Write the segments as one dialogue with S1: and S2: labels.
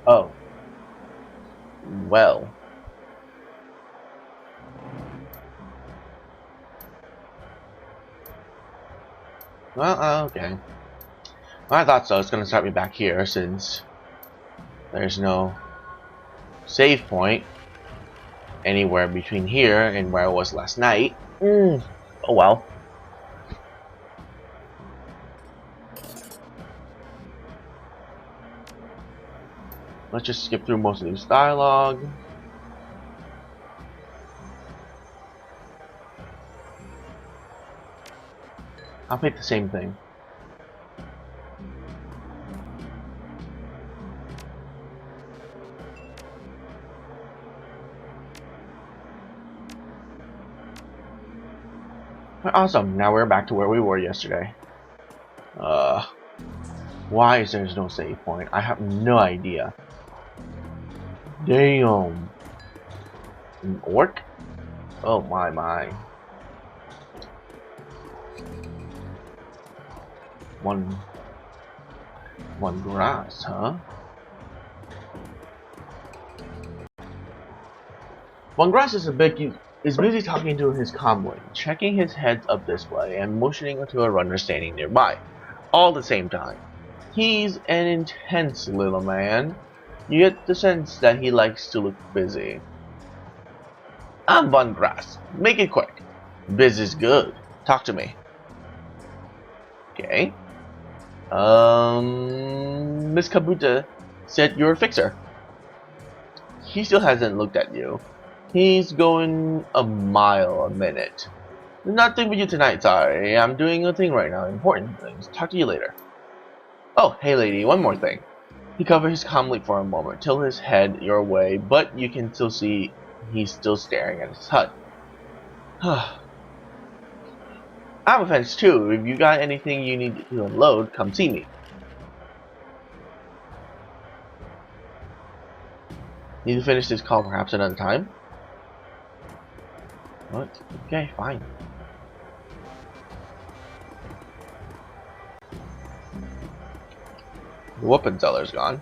S1: Oh, well. Well, okay. I thought so. It's gonna start me back here since there's no save point anywhere between here and where I was last night. Oh well. Let's just skip through most of this dialogue. I'll pick the same thing. Awesome, now we're back to where we were yesterday. Why is there no save point? I have no idea. Damn. An orc? Oh my. One grass, huh? One grass is busy talking to his comlink, checking his heads-up display and motioning to a runner standing nearby, all at the same time. He's an intense little man. You get the sense that he likes to look busy. I'm Von Grass. Make it quick. Biz is good. Talk to me. Okay. Miss Kabuta said you're a fixer. He still hasn't looked at you. He's going a mile a minute. Nothing with you tonight, sorry. I'm doing a thing right now. Important things. Talk to you later. Oh, hey lady, one more thing. He covered his comlink for a moment, tilted his head your way, but you can still see he's still staring at his hut. I have a fence too. If you got anything you need to unload, come see me. Need to finish this call perhaps another time? What? Okay, fine. The weapon seller's gone.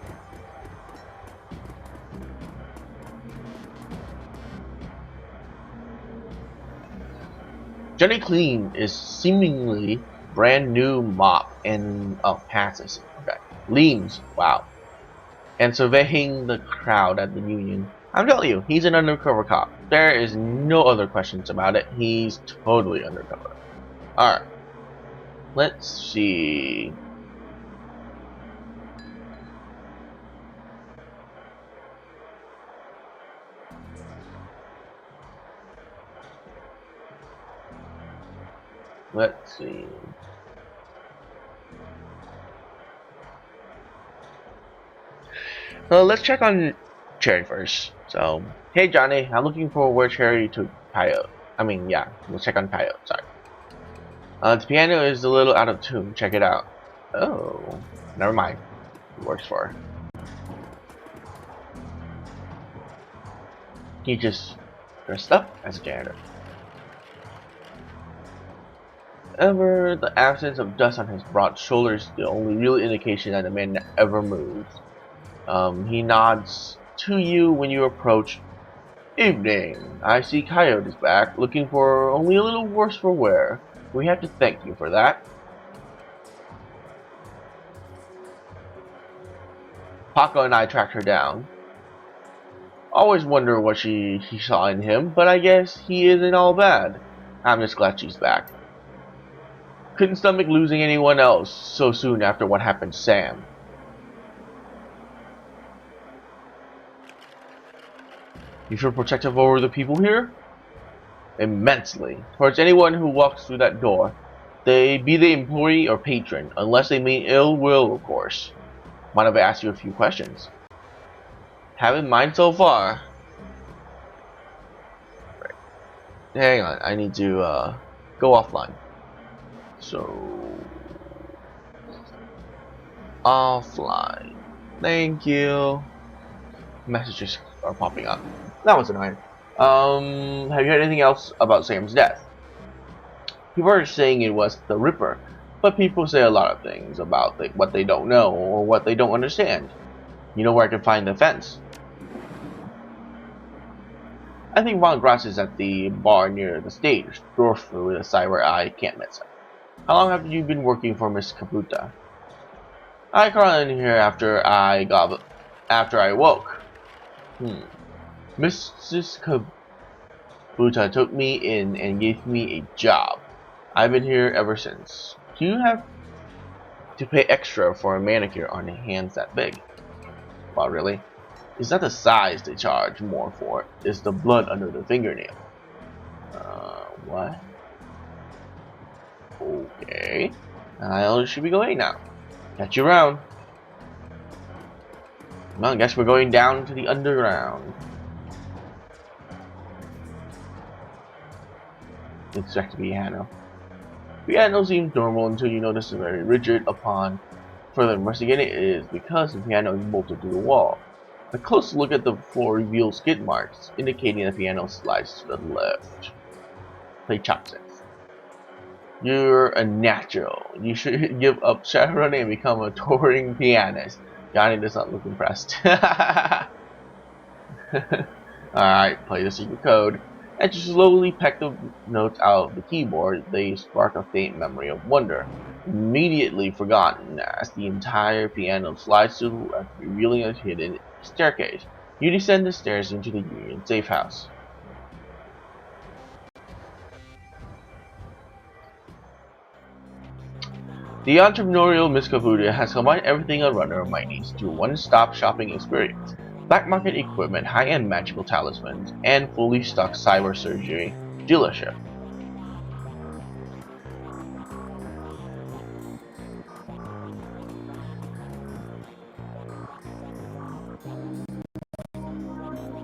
S1: Johnny Clean is seemingly brand new mop and passes. Okay. Leans. Wow. And surveying the crowd at the union. I'm telling you, he's an undercover cop. There is no other questions about it. He's totally undercover. Alright. Let's see. Let's see. Let's check on Cherry first. So, hey Johnny, I'm looking for where Cherry took Coyote. Let's check on Coyote, sorry. The piano is a little out of tune, check it out. Oh, never mind. It works for her. He just dressed up as a janitor. However, the absence of dust on his broad shoulders is the only real indication that the man ever moves. He nods to you when you approach. Evening. I see Coyote is back, looking for only a little worse for wear. We have to thank you for that. Paco and I tracked her down. Always wonder what he saw in him, but I guess he isn't all bad. I'm just glad she's back. Couldn't stomach losing anyone else so soon after what happened to Sam. You feel protective over the people here? Immensely. Towards anyone who walks through that door. They be the employee or patron, unless they mean ill will, of course. Mind if I ask you a few questions? Haven't mind so far. Right. Hang on, I need to go offline. So offline. Thank you. Messages are popping up. That was annoying. Have you heard anything else about Sam's death? People are saying it was the Ripper, but people say a lot of things about what they don't know or what they don't understand. You know where I can find the fence? I think Von Grass is at the bar near the stage, door through the side where I can't miss her. How long have you been working for Miss Kabuta? I crawled in here after I woke. Mrs. Kabuta took me in and gave me a job. I've been here ever since. Do you have to pay extra for a manicure on hands that big? Wow, really? It's not the size they charge more for, it's the blood under the fingernail. What? Okay. I should be going now. Catch you around. Well, I guess we're going down to the underground. Expect piano. Piano seems normal until you notice it's very rigid. Upon further investigating, it is because the piano is bolted to the wall. A close look at the floor reveals skid marks, indicating the piano slides to the left. Play chopsticks. You're a natural. You should give up Shadowrun and become a touring pianist. Johnny does not look impressed. Alright, play the secret code. As you slowly peck the notes out of the keyboard, they spark a faint memory of wonder, immediately forgotten as the entire piano slides to the left, revealing a hidden staircase. You descend the stairs into the Union safe house. The entrepreneurial Miss Kabuta has combined everything a runner might need to a one-stop shopping experience. Black market equipment, high-end magical talismans, and fully stocked cyber surgery dealership.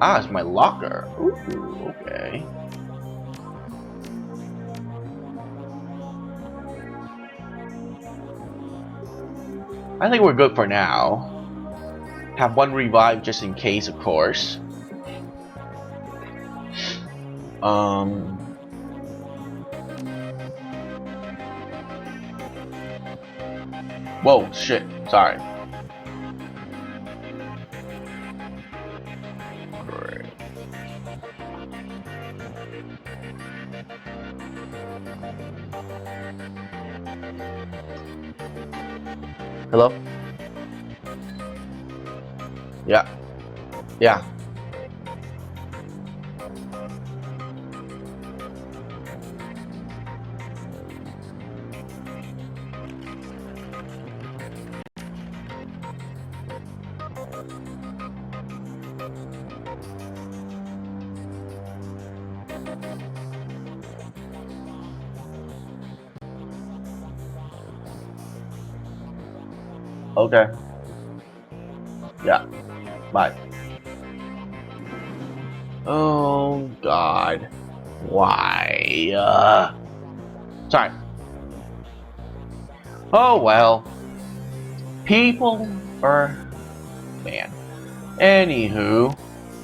S1: Ah, it's my locker. Ooh, okay. I think we're good for now. Have one revive just in case, of course. Whoa, shit. Sorry. Great. Hello? Yeah. Yeah. Okay. Yeah. Bye. Oh God. Why? Sorry. Oh well. People are man. Anywho,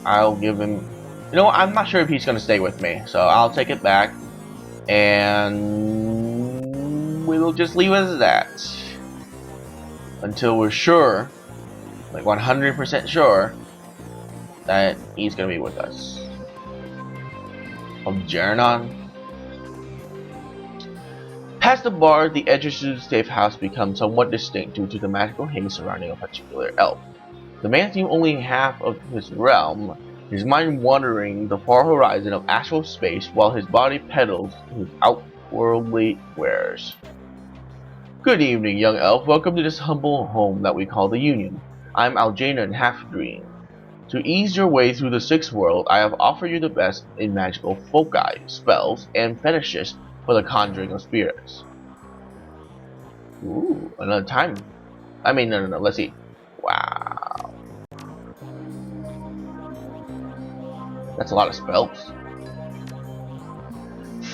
S1: I'll give him. You know what? I'm not sure if he's gonna stay with me, so I'll take it back, and we'll just leave it as that until we're sure, like 100% sure, that he's gonna be with us. Of Jernon. Past the bar, the edges of the safe house become somewhat distinct due to the magical haze surrounding a particular elf. The man seems only half of his realm, his mind wandering the far horizon of astral space while his body peddles his outworldly wares. Good evening, young elf. Welcome to this humble home that we call the Union. I'm Aljanan Halfdream. To ease your way through the sixth world, I have offered you the best in magical foci, spells, and fetishes for the conjuring of spirits. Ooh, another time. No, let's see. Wow. That's a lot of spells.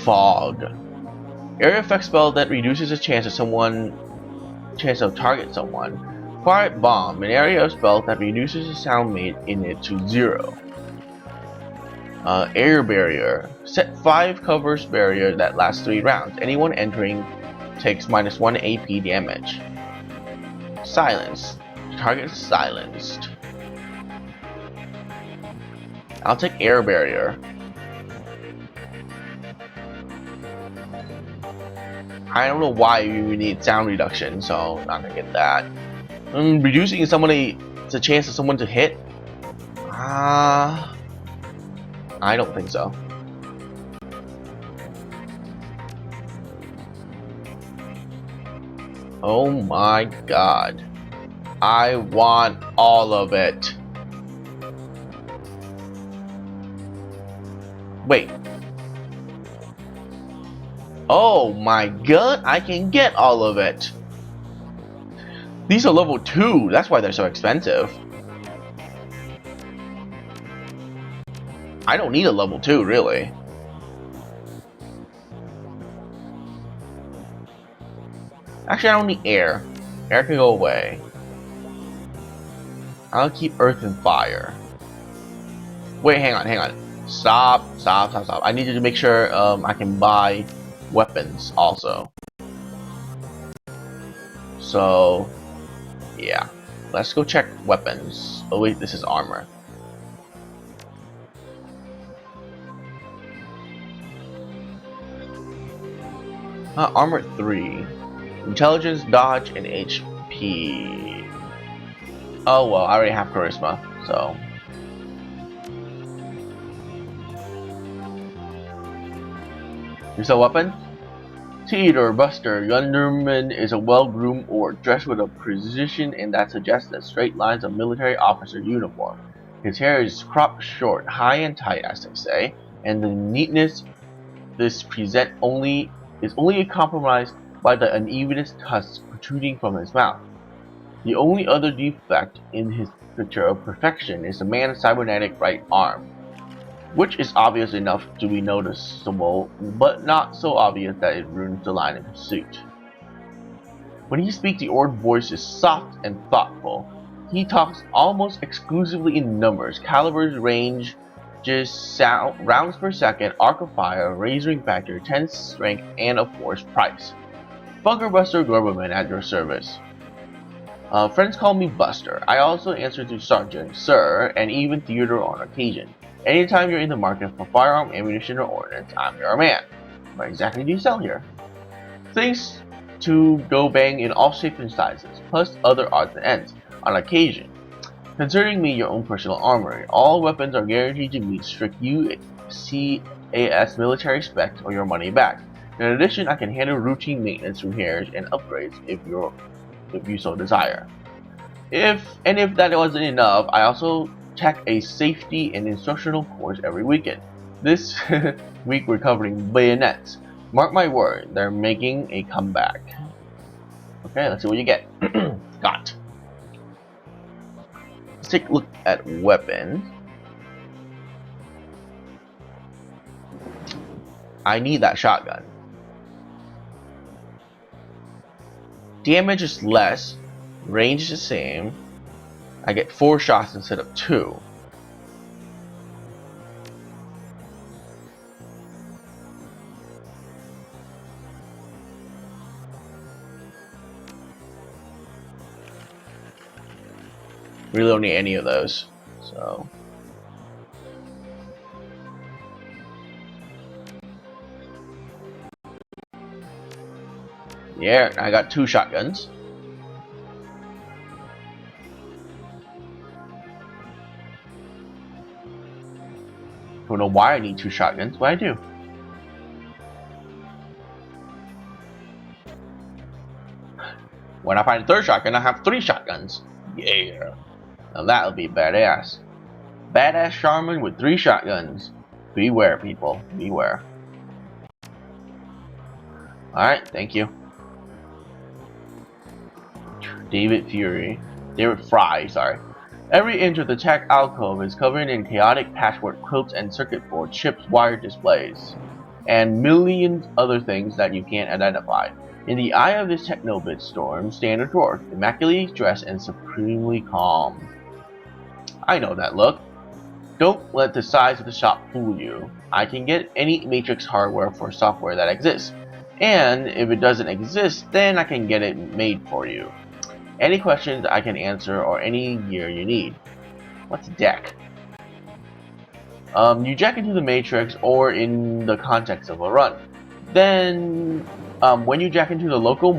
S1: Fog. Area effect spell that reduces the chance of target someone. Quiet Bomb, an area of spell that reduces the sound made in it to 0. Air Barrier. Set 5 covers barrier that lasts 3 rounds. Anyone entering takes -1 AP damage. Silence. Target is silenced. I'll take air barrier. I don't know why you need sound reduction, so I'm not gonna get that. Reducing the chance of someone to hit? I don't think so. Oh my god. I want all of it. Wait. Oh my god, I can get all of it. These are level 2, that's why they're so expensive. I don't need a level 2, really. Actually, I don't need air. Air can go away. I'll keep earth and fire. Wait, hang on. Stop. I need to make sure I can buy weapons also. So, yeah. Let's go check weapons. Oh wait, this is armor. Armor 3. Intelligence, dodge, and HP. Oh well, I already have charisma, so. Use a weapon? Theodore Buster Gunderman is a well-groomed orc dressed with a precision and that suggests the straight lines of military officer uniform. His hair is cropped short, high and tight, as they say, and the neatness this present is only compromised by the unevenness tusks protruding from his mouth. The only other defect in his picture of perfection is the man's cybernetic right arm, which is obvious enough to be noticeable, but not so obvious that it ruins the line of his suit. When he speaks, the orc voice is soft and thoughtful. He talks almost exclusively in numbers, calibers, range, rounds per second, arc of fire, razoring factor, 10 strength, and of course price. Bunker Buster Globerman at your service. Friends call me Buster. I also answer to Sergeant, Sir, and even Theodore on occasion. Anytime you're in the market for firearm, ammunition, or ordnance, I'm your man. What exactly do you sell here? Things to go bang in all shapes and sizes, plus other odds and ends, on occasion. Considering me your own personal armory, all weapons are guaranteed to meet strict UCAS military specs or your money back. In addition, I can handle routine maintenance, repairs, and upgrades if you so desire. If that wasn't enough, I also tech a safety and instructional course every weekend. This week we're covering bayonets. Mark my word, they're making a comeback. Okay, let's see what you get. Got. Let's take a look at weapons. I need that shotgun. Damage is less, range is the same. I get 4 shots instead of 2. Really don't need any of those, so. Yeah, I got 2 shotguns. Don't know why I need 2 shotguns, but I do. When I find a 3rd shotgun, I have 3 shotguns. Yeah. Now that'll be badass. Badass Shaman with 3 shotguns. Beware, people. Beware. Alright, thank you. David Fry, sorry. Every inch of the tech alcove is covered in chaotic patchwork quilts and circuit board chips, wired displays, and millions other things that you can't identify. In the eye of this technobit storm, stand a dwarf, immaculately dressed and supremely calm. I know that look. Don't let the size of the shop fool you. I can get any Matrix hardware for software that exists, and if it doesn't exist, then I can get it made for you. Any questions I can answer or any gear you need. What's deck? You jack into the matrix or in the context of a run. Then, when you jack into the local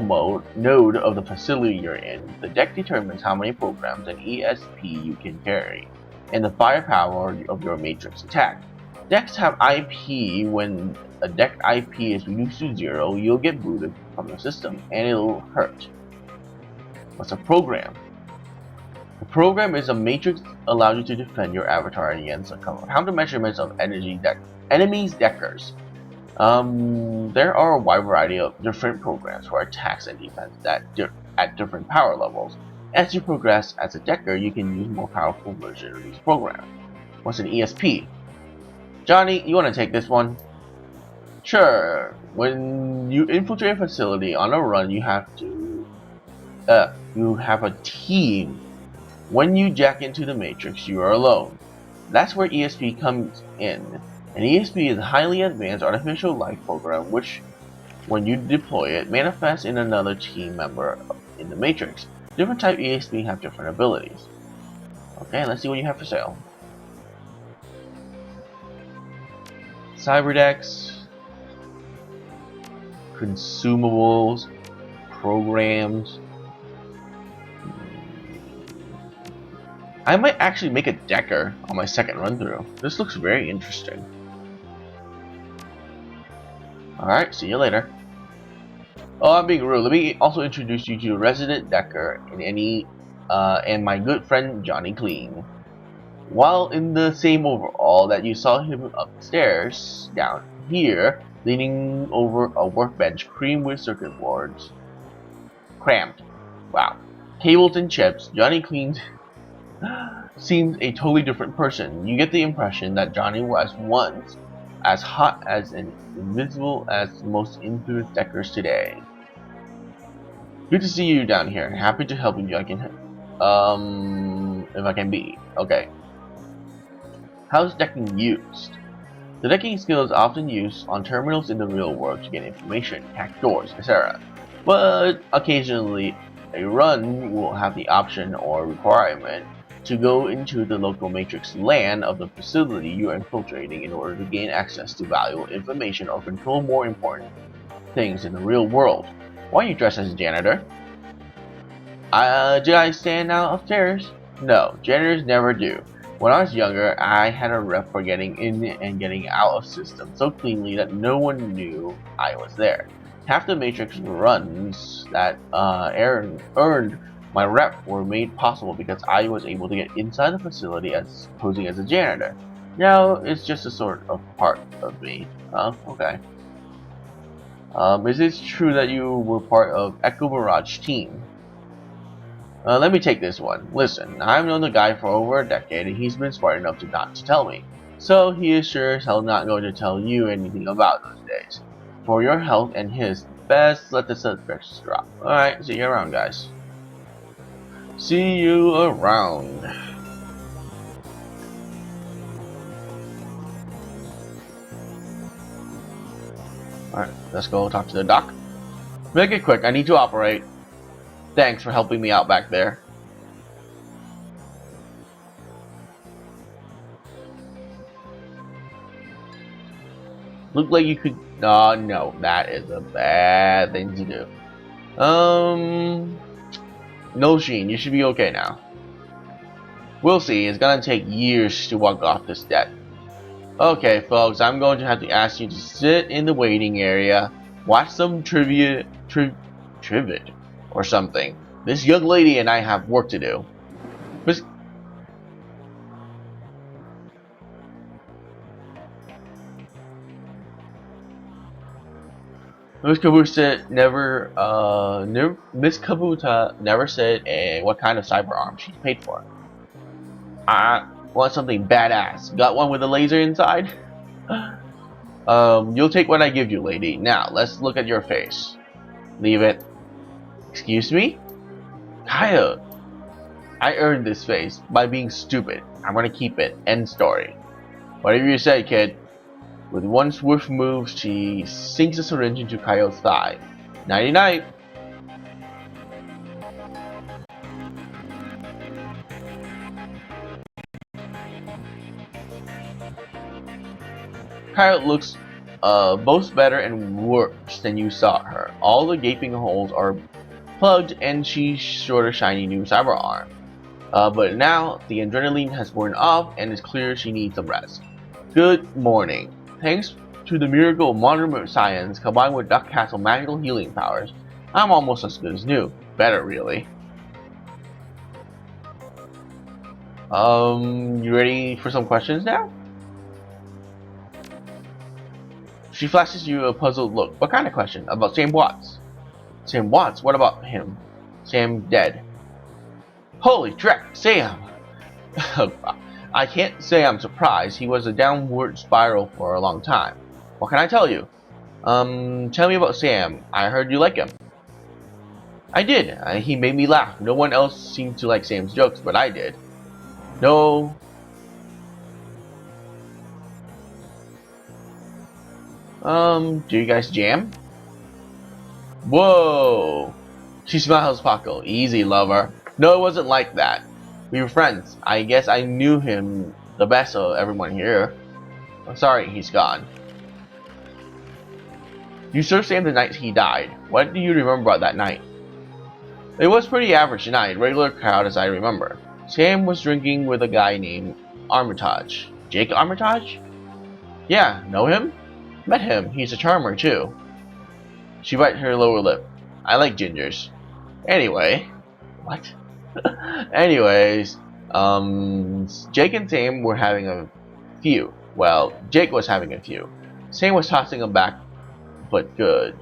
S1: node of the facility you're in, the deck determines how many programs and ESP you can carry, and the firepower of your matrix attack. Decks have IP. When a deck IP is reduced to 0, you'll get booted from the system, and it'll hurt. What's a program? The program is a matrix that allows you to defend your avatar against countermeasurements of enemies' deckers. There are a wide variety of different programs for attacks and defense at different power levels. As you progress as a decker, you can use more powerful versions of these programs. What's an ESP? Johnny, you want to take this one? Sure. When you infiltrate a facility on a run, you have a team. When you jack into the matrix, you are alone. That's where ESP comes in. An ESP is a highly advanced artificial life program which, when you deploy it, manifests in another team member in the matrix. Different type ESP have different abilities. Okay, let's see what you have for sale. Cyberdecks, consumables, programs. I might actually make a decker on my second run through. This looks very interesting. Alright, see you later. Oh, I'm being rude. Let me also introduce you to a resident decker and my good friend Johnny Clean. While in the same overall that you saw him upstairs, down here, leaning over a workbench creamed with circuit boards. Cramped. Wow. Cables and chips, Johnny Clean seems a totally different person. You get the impression that Johnny was once as hot as and invisible as most influenced deckers today. Good to see you down here. Happy to help you if I can be. Okay. How's decking used? The decking skill is often used on terminals in the real world to get information, hack doors, etc. But occasionally, a run will have the option or requirement to go into the local matrix LAN of the facility you are infiltrating in order to gain access to valuable information or control more important things in the real world. Why are you dressed as a janitor? Did I stand out upstairs? No, janitors never do. When I was younger, I had a rep for getting in and getting out of systems so cleanly that no one knew I was there. Half the Matrix runs that earned my rep were made possible because I was able to get inside the facility as posing as a janitor. Now it's just a sort of part of me. Okay. Is it true that you were part of Echo Mirage team? Let me take this one. Listen, I've known the guy for over a decade and he's been smart enough to not to tell me. So he is sure as hell not going to tell you anything about those days. For your health and his, best let the suspects drop. Alright, see you around, guys. See you around. Alright, let's go talk to the doc. Make it quick, I need to operate. Thanks for helping me out back there. Look like you could... no, that is a bad thing to do. No, Sheen, you should be okay now. We'll see, it's gonna take years to walk off this debt. Okay, folks, I'm going to have to ask you to sit in the waiting area, watch some trivia or something. This young lady and I have work to do. Miss Kabuta never said what kind of cyber arm she's paid for. I want something badass. Got one with a laser inside? You'll take what I give you, lady. Now, let's look at your face. Leave it. Excuse me? Kaya, I earned this face by being stupid. I'm gonna keep it. End story. Whatever you say, kid. With one swift move, she sinks a syringe into Kaio's thigh. Nighty-night! Coyote looks both better and worse than you saw her. All the gaping holes are plugged and she's short a shiny new cyber arm. But now the adrenaline has worn off and it's clear she needs some rest. Good morning. Thanks to the miracle of modern science combined with Duck Castle magical healing powers, I'm almost as good as new. Better, really. You ready for some questions now? She flashes you a puzzled look. What kind of question? About Sam Watts. Sam Watts? What about him? Sam dead. Holy dreck, Sam! I can't say I'm surprised. He was a downward spiral for a long time. What can I tell you? Tell me about Sam. I heard you like him. I did. He made me laugh. No one else seemed to like Sam's jokes, but I did. No. Do you guys jam? Whoa. She smiles, Paco. Easy, lover. No, it wasn't like that. We were friends. I guess I knew him the best of everyone here. I'm sorry, he's gone. You served Sam the night he died. What do you remember about that night? It was pretty average night, regular crowd as I remember. Sam was drinking with a guy named Armitage. Jake Armitage? Yeah, know him? Met him. He's a charmer too. She bit her lower lip. I like gingers. Anyway. What? Anyways, Jake and Sam were having a few. Well, Jake was having a few. Sam was tossing him back, but good.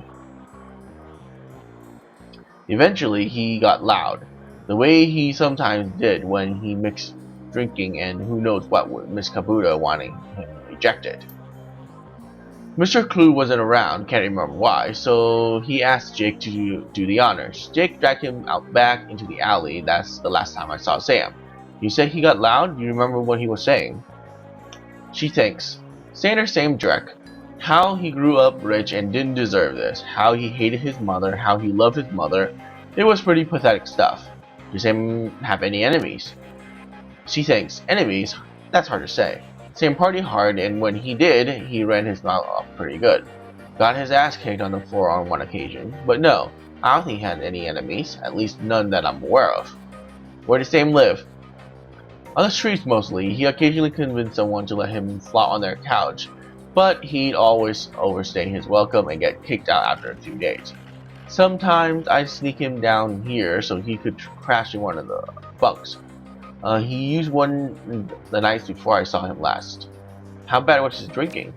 S1: Eventually, he got loud, the way he sometimes did when he mixed drinking and who knows what with Miss Kabuto wanting him ejected. Mr. Clue wasn't around, can't remember why, so he asked Jake to do the honors. Jake dragged him out back into the alley. That's the last time I saw Sam. You say he got loud? You remember what he was saying? She thinks. Standard Sam Drek. How he grew up rich and didn't deserve this. How he hated his mother. How he loved his mother. It was pretty pathetic stuff. Does Sam have any enemies? She thinks. Enemies? That's hard to say. Sam partied hard, and when he did, he ran his mouth off pretty good. Got his ass kicked on the floor on one occasion. But no, I don't think he had any enemies. At least none that I'm aware of. Where does Sam live? On the streets mostly. He occasionally convinced someone to let him flop on their couch, but he'd always overstay his welcome and get kicked out after a few days. Sometimes I'd sneak him down here so he could crash in one of the bunks. He used one the nights before I saw him last. How bad was his drinking?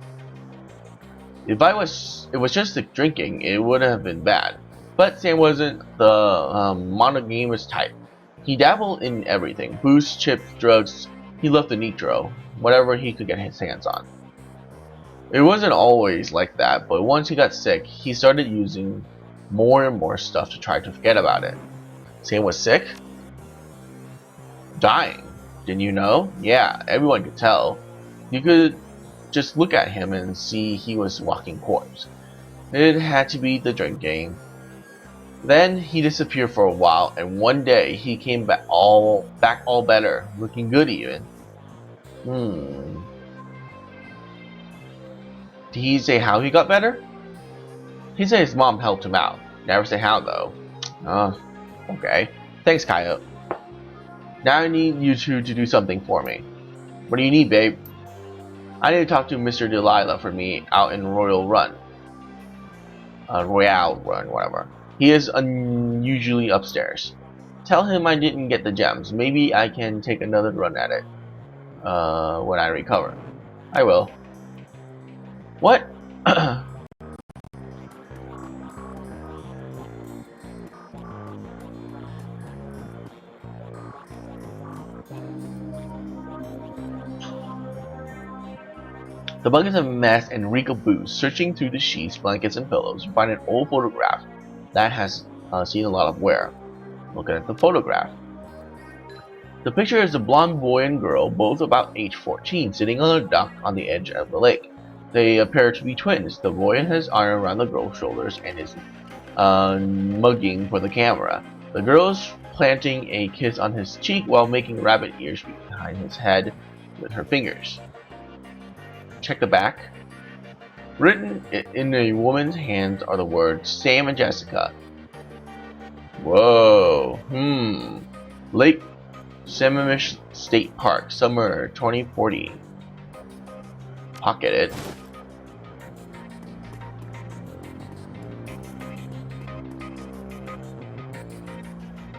S1: If it was just the drinking, it would have been bad. But Sam wasn't the monogamous type. He dabbled in everything. Booze, chips, drugs. He loved the nitro. Whatever he could get his hands on. It wasn't always like that, but once he got sick, he started using more and more stuff to try to forget about it. Sam was sick? Dying. Didn't you know? Yeah, everyone could tell. You could just look at him and see he was walking corpse. It had to be the drinking. Then he disappeared for a while, and one day he came back all better, looking good even. Did he say how he got better? He said his mom helped him out. Never say how though. Okay. Thanks, Coyote. Now I need you two to do something for me. What do you need, babe? I need to talk to Mr. Delilah for me out in Royal Run. Royale Run, whatever. He is unusually upstairs. Tell him I didn't get the gems. Maybe I can take another run at it. When I recover. I will. What? The bug is a mess and reek of booze. Searching through the sheets, blankets, and pillows, you find an old photograph that has seen a lot of wear. Looking at the photograph. The picture is a blonde boy and girl, both about age 14, sitting on a dock on the edge of the lake. They appear to be twins. The boy has his arm around the girl's shoulders and is mugging for the camera. The girl is planting a kiss on his cheek while making rabbit ears behind his head with her fingers. Check the back. Written in a woman's hands are the words Sam and Jessica. Whoa. Lake Sammamish State Park, summer 2040. Pocket it.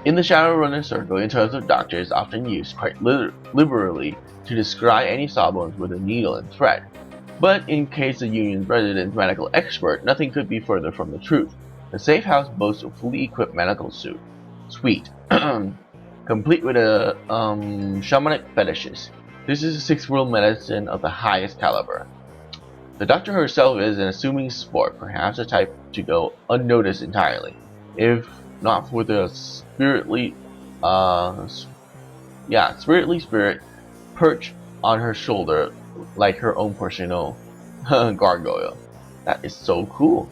S1: In the Shadowrun circle, in terms of doctor is often used quite liberally to describe any sawbones with a needle and thread. But in case the Union's resident medical expert, nothing could be further from the truth. The safe house boasts a fully equipped medical suite, complete with a shamanic fetishes. This is a 6th world medicine of the highest caliber. The doctor herself is an assuming sport, perhaps a type to go unnoticed entirely, if not for the spirit perch on her shoulder like her own personal gargoyle. That is so cool.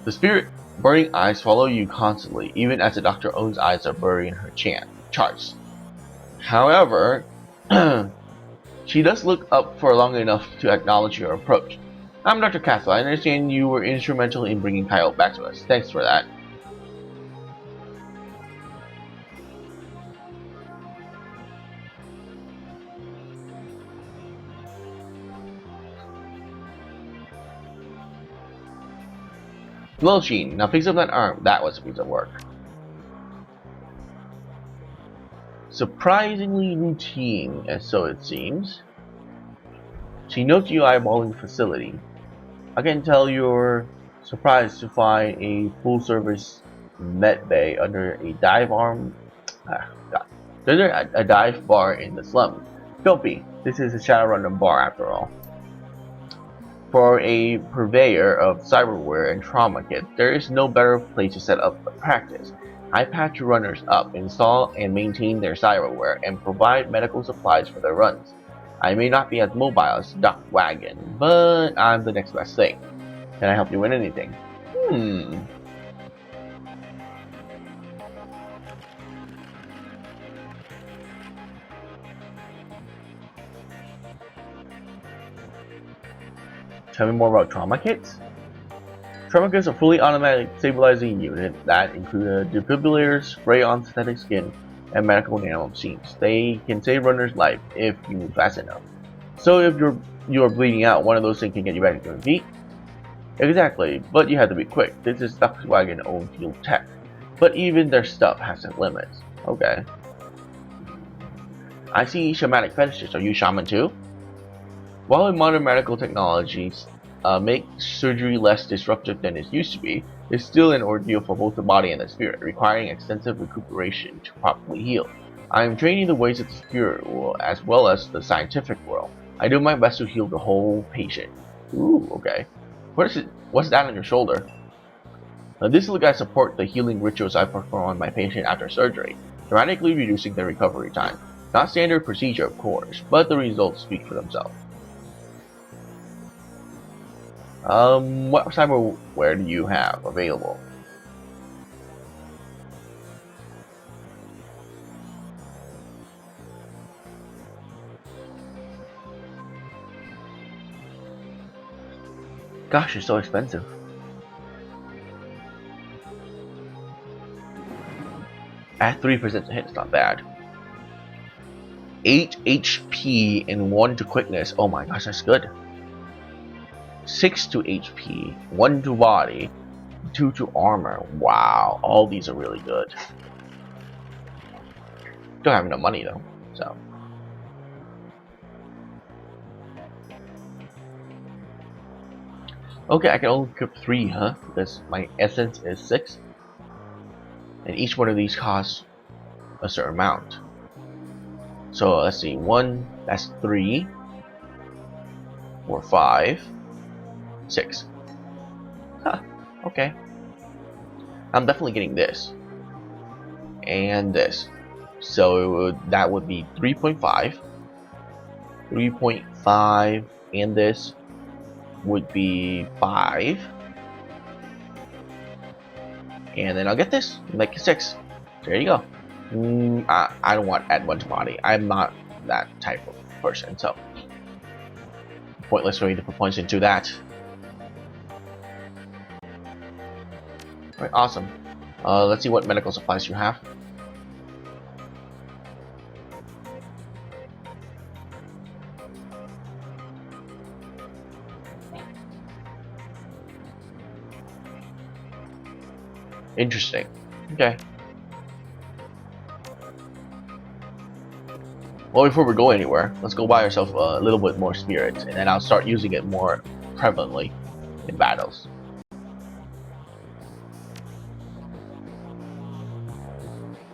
S1: The spirit burning eyes follow you constantly, even as the doctor's own eyes are buried in her charts. However, she does look up for long enough to acknowledge your approach. I'm Dr. Castle. I understand you were instrumental in bringing Kyle back to us. Thanks for that. Well, Sheen, now fix up that arm. That was a piece of work. Surprisingly routine, as so it seems. She notes you eyeballing the facility. I can tell you're surprised to find a full-service med bay under a dive bar in the slums. Don't be. This is a Shadowrun bar after all. For a purveyor of cyberware and trauma kits, there is no better place to set up a practice. I patch runners up, install and maintain their cyberware, and provide medical supplies for their runs. I may not be as mobile as Doc Wagon, but I'm the next best thing. Can I help you with anything? Tell me more about trauma kits? Trauma kits are fully automatic stabilizing unit that include defibrillators, spray-on synthetic skin, and medical nano machines. They can save runners' life if you move fast enough. So if you're bleeding out, one of those things can get you back to your feet. Exactly, but you have to be quick. This is Wagon own field tech, but even their stuff has some limits. Okay. I see shamanic fetishes. Are you shaman too? While modern medical technologies make surgery less disruptive than it used to be, it's still an ordeal for both the body and the spirit, requiring extensive recuperation to properly heal. I am training the ways of the spirit world as well as the scientific world. I do my best to heal the whole patient. Ooh, okay. What's that on your shoulder? This little guy supports the healing rituals I perform on my patient after surgery, dramatically reducing their recovery time. Not standard procedure, of course, but the results speak for themselves. What cyberware do you have available? Gosh, it's so expensive. At 3% to hit, it's not bad. 8 HP and 1 to quickness. Oh my gosh, that's good. 6 to HP, 1 to body, 2 to armor. Wow, all these are really good. Don't have enough money though, so. Okay, I can only equip 3, huh? Because my essence is 6. And each one of these costs a certain amount. So let's see, 1, that's 3, 4, 5, 6. Huh, okay. I'm definitely getting this. And this. So that would be 3.5. 3.5, and this would be 5. And then I'll get this, make it 6. There you go. I don't want add 1 to body. I'm not that type of person, so pointless for me to put points into that. Alright, awesome. Let's see what medical supplies you have. Interesting. Okay. Well, before we go anywhere, let's go buy ourselves a little bit more spirits, and then I'll start using it more prevalently in battles.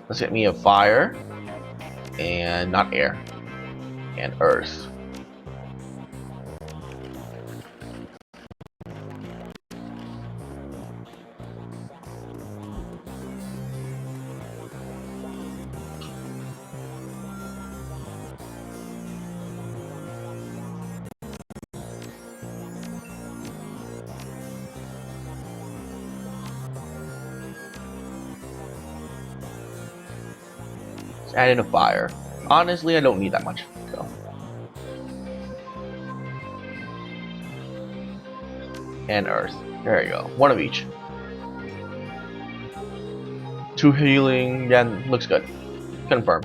S1: Let's get me a fire, and not air, and earth. Let's add in a fire. Honestly, I don't need that much. So. And earth. There you go. One of each. 2 healing. Yeah, looks good. Confirm.